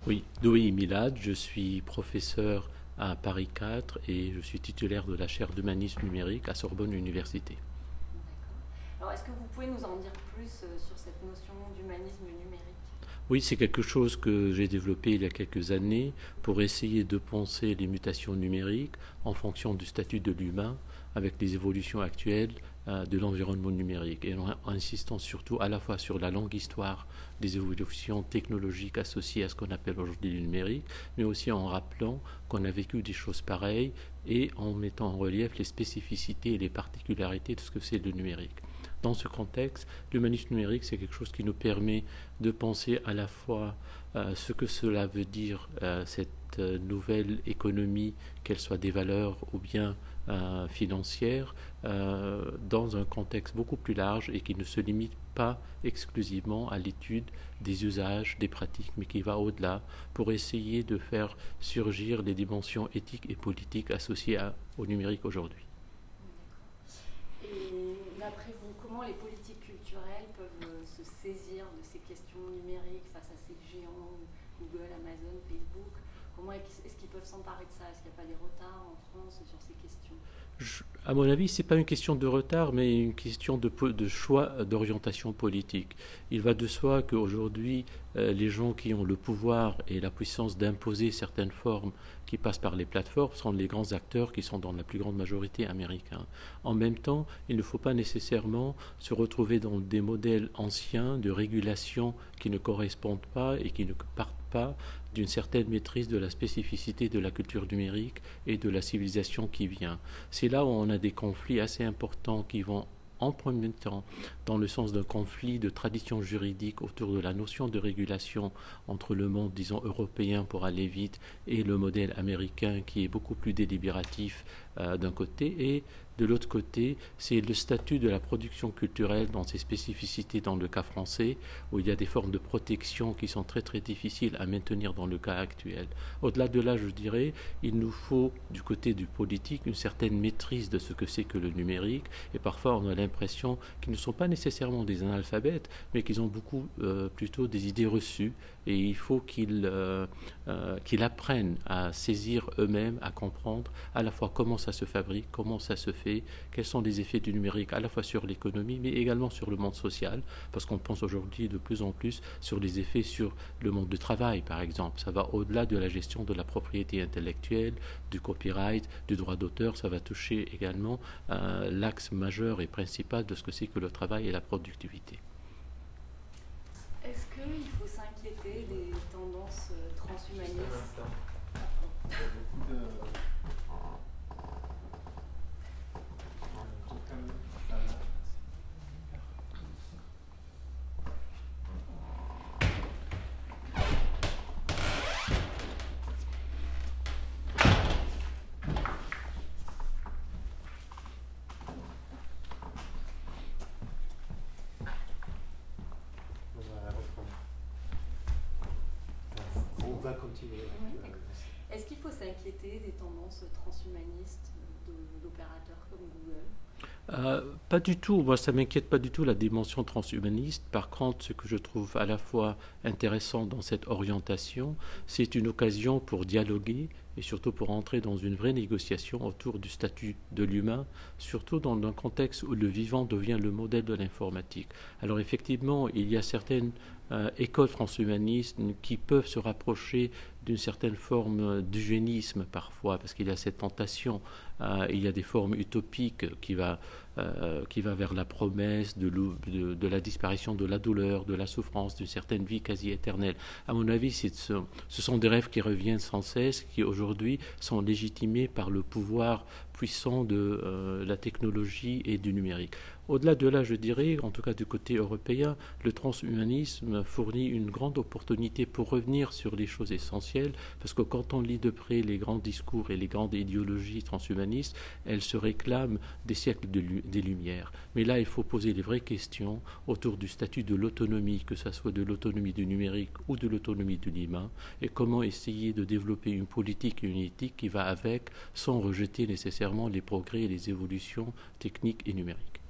Oui, Doué Milad, je suis professeur à Paris 4 et je suis titulaire de la chaire d'humanisme numérique à Sorbonne Université. D'accord. Alors, est-ce que vous pouvez nous en dire plus sur cette notion d'humanisme numérique? Oui, c'est quelque chose que j'ai développé il y a quelques années pour essayer de penser les mutations numériques en fonction du statut de l'humain avec les évolutions actuelles de l'environnement numérique et en insistant surtout à la fois sur la longue histoire des évolutions technologiques associées à ce qu'on appelle aujourd'hui le numérique, mais aussi en rappelant qu'on a vécu des choses pareilles et en mettant en relief les spécificités et les particularités de ce que c'est le numérique. Dans ce contexte, l'humanisme numérique, c'est quelque chose qui nous permet de penser à la fois ce que cela veut dire, cette nouvelle économie, qu'elle soit des valeurs ou bien financière, dans un contexte beaucoup plus large et qui ne se limite pas exclusivement à l'étude des usages, des pratiques, mais qui va au-delà pour essayer de faire surgir les dimensions éthiques et politiques associées au numérique aujourd'hui. Et d'après vous, comment les politiques culturelles peuvent se saisir de ces questions numériques face à ces géants, Google, Amazon, Facebook? Comment est-ce qu'ils peuvent s'emparer de ça? Est-ce qu'il n'y a pas des retards en France sur ces questions? À mon avis, ce n'est pas une question de retard, mais une question de choix d'orientation politique. Il va de soi qu'aujourd'hui, les gens qui ont le pouvoir et la puissance d'imposer certaines formes qui passent par les plateformes sont les grands acteurs qui sont dans la plus grande majorité américains. En même temps, il ne faut pas nécessairement se retrouver dans des modèles anciens de régulation qui ne correspondent pas et qui ne partent pas d'une certaine maîtrise de la spécificité de la culture numérique et de la civilisation qui vient. C'est là où on a des conflits assez importants qui vont en premier temps dans le sens d'un conflit de tradition juridique autour de la notion de régulation entre le monde, disons, européen pour aller vite et le modèle américain qui est beaucoup plus délibératif d'un côté et de l'autre côté, c'est le statut de la production culturelle dans ses spécificités dans le cas français, où il y a des formes de protection qui sont très très difficiles à maintenir dans le cas actuel. Au-delà de là, je dirais, il nous faut du côté du politique une certaine maîtrise de ce que c'est que le numérique, et parfois on a l'impression qu'ils ne sont pas nécessairement des analphabètes, mais qu'ils ont beaucoup plutôt des idées reçues, et il faut qu'ils apprennent à saisir eux-mêmes, à comprendre à la fois comment ça se fabrique, comment ça se fait, quels sont les effets du numérique à la fois sur l'économie, mais également sur le monde social, parce qu'on pense aujourd'hui de plus en plus sur les effets sur le monde du travail, par exemple. Ça va au-delà de la gestion de la propriété intellectuelle, du copyright, du droit d'auteur, ça va toucher également l'axe majeur et principal de ce que c'est que le travail et la productivité. Est-ce qu'il faut s'inquiéter des tendances transhumanistes? On va continuer. Oui. Est-ce qu'il faut s'inquiéter des tendances transhumanistes d'opérateurs comme Google? Pas du tout. Moi, ça m'inquiète pas du tout la dimension transhumaniste. Par contre, ce que je trouve à la fois intéressant dans cette orientation, c'est une occasion pour dialoguer et surtout pour entrer dans une vraie négociation autour du statut de l'humain, surtout dans un contexte où le vivant devient le modèle de l'informatique. Alors effectivement, il y a certaines écoles transhumanistes qui peuvent se rapprocher d'une certaine forme d'eugénisme parfois, parce qu'il y a cette tentation, il y a des formes utopiques qui va vers la promesse de la disparition de la douleur, de la souffrance, d'une certaine vie quasi éternelle. À mon avis, ce sont des rêves qui reviennent sans cesse, qui aujourd'hui sont légitimés par le pouvoir puissant de la technologie et du numérique. Au-delà de là, je dirais, en tout cas du côté européen, le transhumanisme fournit une grande opportunité pour revenir sur les choses essentielles, parce que quand on lit de près les grands discours et les grandes idéologies transhumanistes, elles se réclament des siècles des Lumières. Mais là, il faut poser les vraies questions autour du statut de l'autonomie, que ce soit de l'autonomie du numérique ou de l'autonomie de l'humain, et comment essayer de développer une politique et une éthique qui va avec, sans rejeter nécessairement les progrès et les évolutions techniques et numériques.